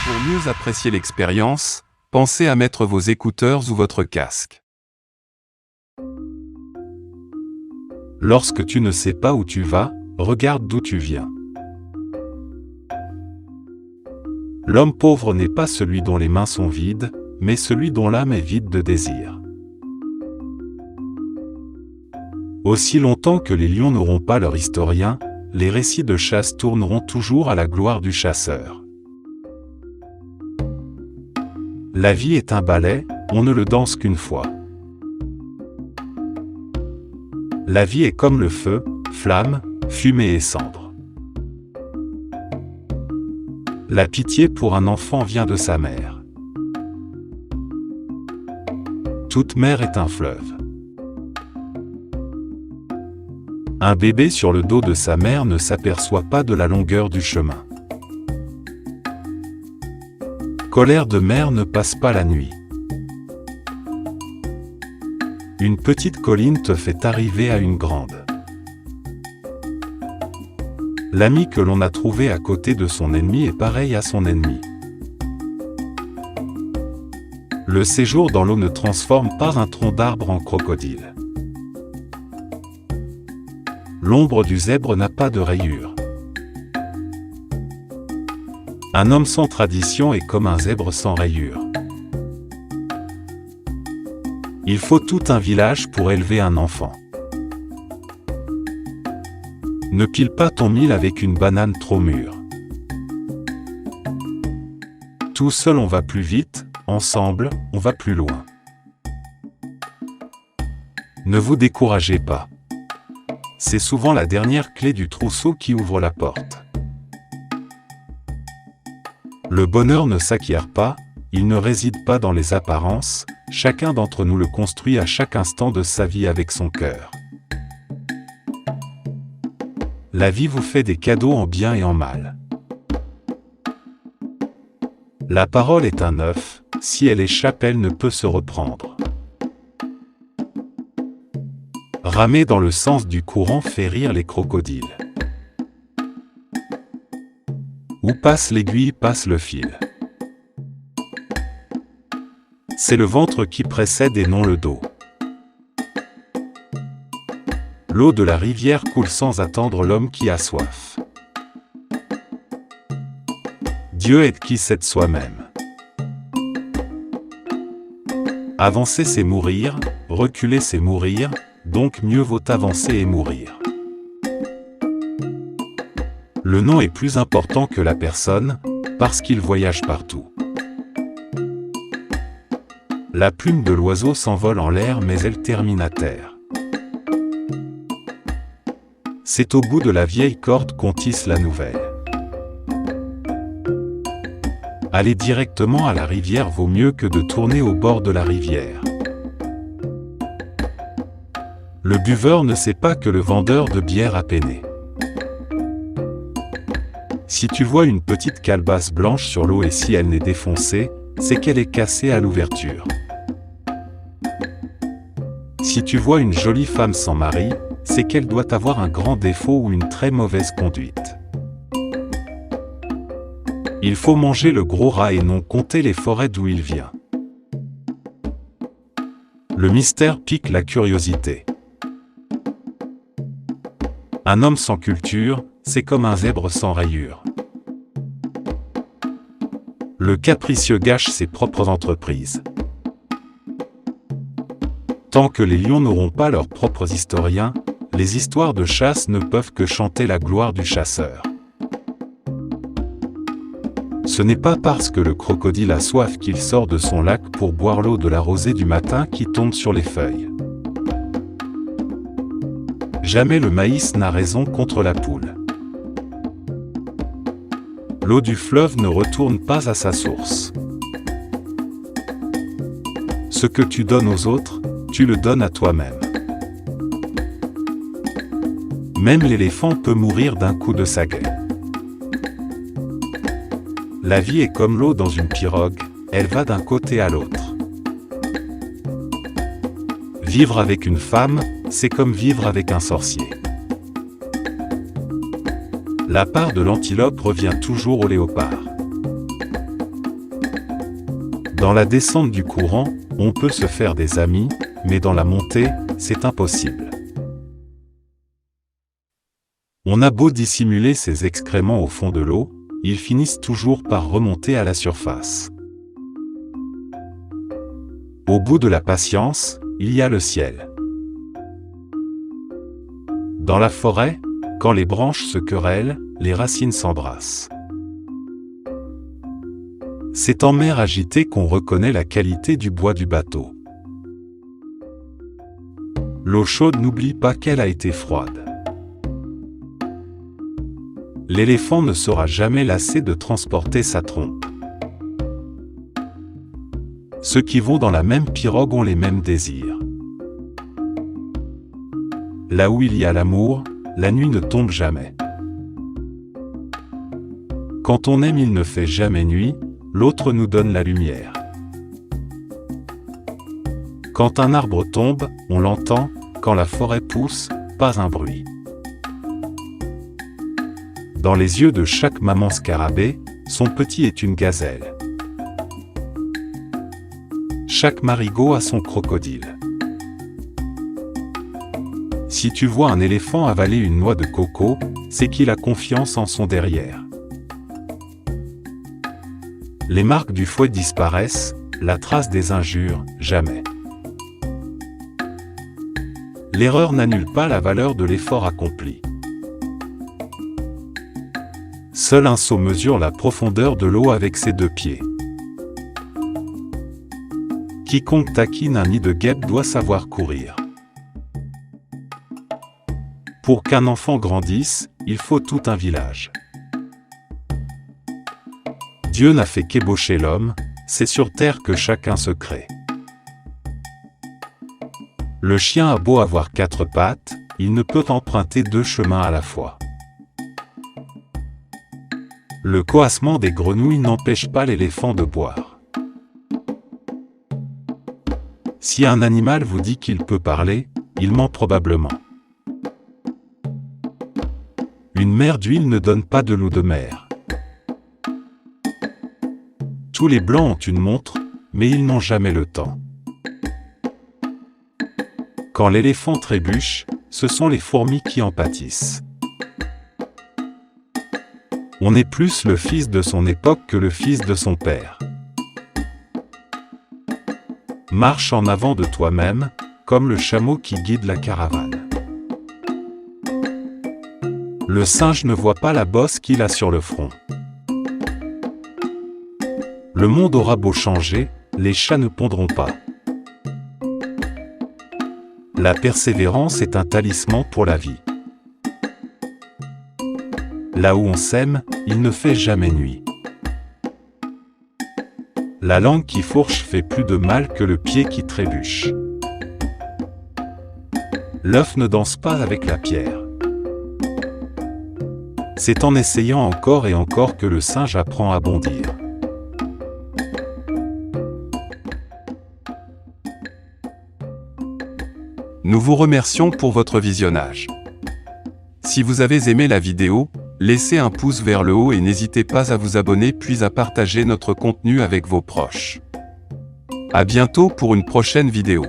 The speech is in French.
Pour mieux apprécier l'expérience, pensez à mettre vos écouteurs ou votre casque. Lorsque tu ne sais pas où tu vas, regarde d'où tu viens. L'homme pauvre n'est pas celui dont les mains sont vides, mais celui dont l'âme est vide de désir. Aussi longtemps que les lions n'auront pas leur historien, les récits de chasse tourneront toujours à la gloire du chasseur. La vie est un ballet, on ne le danse qu'une fois. La vie est comme le feu, flamme, fumée et cendre. La pitié pour un enfant vient de sa mère. Toute mer est un fleuve. Un bébé sur le dos de sa mère ne s'aperçoit pas de la longueur du chemin. Colère de mer ne passe pas la nuit. Une petite colline te fait arriver à une grande. L'ami que l'on a trouvé à côté de son ennemi est pareil à son ennemi. Le séjour dans l'eau ne transforme pas un tronc d'arbre en crocodile. L'ombre du zèbre n'a pas de rayures. Un homme sans tradition est comme un zèbre sans rayures. Il faut tout un village pour élever un enfant. Ne pile pas ton mil avec une banane trop mûre. Tout seul on va plus vite, ensemble, on va plus loin. Ne vous découragez pas. C'est souvent la dernière clé du trousseau qui ouvre la porte. Le bonheur ne s'acquiert pas, il ne réside pas dans les apparences, chacun d'entre nous le construit à chaque instant de sa vie avec son cœur. La vie vous fait des cadeaux en bien et en mal. La parole est un œuf, si elle échappe, elle ne peut se reprendre. Ramer dans le sens du courant fait rire les crocodiles. Où passe l'aiguille, passe le fil. C'est le ventre qui précède et non le dos. L'eau de la rivière coule sans attendre l'homme qui a soif. Dieu est qui s'aide soi-même. Avancer c'est mourir, reculer c'est mourir, donc mieux vaut avancer et mourir. Le nom est plus important que la personne, parce qu'il voyage partout. La plume de l'oiseau s'envole en l'air mais elle termine à terre. C'est au bout de la vieille corde qu'on tisse la nouvelle. Aller directement à la rivière vaut mieux que de tourner au bord de la rivière. Le buveur ne sait pas que le vendeur de bière a peiné. Si tu vois une petite calebasse blanche sur l'eau et si elle n'est défoncée, c'est qu'elle est cassée à l'ouverture. Si tu vois une jolie femme sans mari, c'est qu'elle doit avoir un grand défaut ou une très mauvaise conduite. Il faut manger le gros rat et non compter les forêts d'où il vient. Le mystère pique la curiosité. Un homme sans culture, c'est comme un zèbre sans rayures. Le capricieux gâche ses propres entreprises. Tant que les lions n'auront pas leurs propres historiens, les histoires de chasse ne peuvent que chanter la gloire du chasseur. Ce n'est pas parce que le crocodile a soif qu'il sort de son lac pour boire l'eau de la rosée du matin qui tombe sur les feuilles. Jamais le maïs n'a raison contre la poule. L'eau du fleuve ne retourne pas à sa source. Ce que tu donnes aux autres, tu le donnes à toi-même. Même l'éléphant peut mourir d'un coup de saguet. La vie est comme l'eau dans une pirogue, elle va d'un côté à l'autre. Vivre avec une femme, c'est comme vivre avec un sorcier. La part de l'antilope revient toujours au léopard. Dans la descente du courant, on peut se faire des amis, mais dans la montée, c'est impossible. On a beau dissimuler ses excréments au fond de l'eau, ils finissent toujours par remonter à la surface. Au bout de la patience, il y a le ciel. Dans la forêt, quand les branches se querellent, les racines s'embrassent. C'est en mer agitée qu'on reconnaît la qualité du bois du bateau. L'eau chaude n'oublie pas qu'elle a été froide. L'éléphant ne sera jamais lassé de transporter sa trompe. Ceux qui vont dans la même pirogue ont les mêmes désirs. Là où il y a l'amour, la nuit ne tombe jamais. Quand on aime, il ne fait jamais nuit, l'autre nous donne la lumière. Quand un arbre tombe, on l'entend, quand la forêt pousse, pas un bruit. Dans les yeux de chaque maman scarabée, son petit est une gazelle. Chaque marigot a son crocodile. Si tu vois un éléphant avaler une noix de coco, c'est qu'il a confiance en son derrière. Les marques du fouet disparaissent, la trace des injures, jamais. L'erreur n'annule pas la valeur de l'effort accompli. Seul un seau mesure la profondeur de l'eau avec ses deux pieds. Quiconque taquine un nid de guêpe doit savoir courir. Pour qu'un enfant grandisse, il faut tout un village. Dieu n'a fait qu'ébaucher l'homme, c'est sur terre que chacun se crée. Le chien a beau avoir 4 pattes, il ne peut emprunter 2 chemins à la fois. Le coassement des grenouilles n'empêche pas l'éléphant de boire. Si un animal vous dit qu'il peut parler, il ment probablement. Une mer d'huile ne donne pas de l'eau de mer. Tous les blancs ont une montre, mais ils n'ont jamais le temps. Quand l'éléphant trébuche, ce sont les fourmis qui en pâtissent. On est plus le fils de son époque que le fils de son père. Marche en avant de toi-même, comme le chameau qui guide la caravane. Le singe ne voit pas la bosse qu'il a sur le front. Le monde aura beau changer, les chats ne pondront pas. La persévérance est un talisman pour la vie. Là où on sème, il ne fait jamais nuit. La langue qui fourche fait plus de mal que le pied qui trébuche. L'œuf ne danse pas avec la pierre. C'est en essayant encore et encore que le singe apprend à bondir. Nous vous remercions pour votre visionnage. Si vous avez aimé la vidéo, laissez un pouce vers le haut et n'hésitez pas à vous abonner puis à partager notre contenu avec vos proches. À bientôt pour une prochaine vidéo.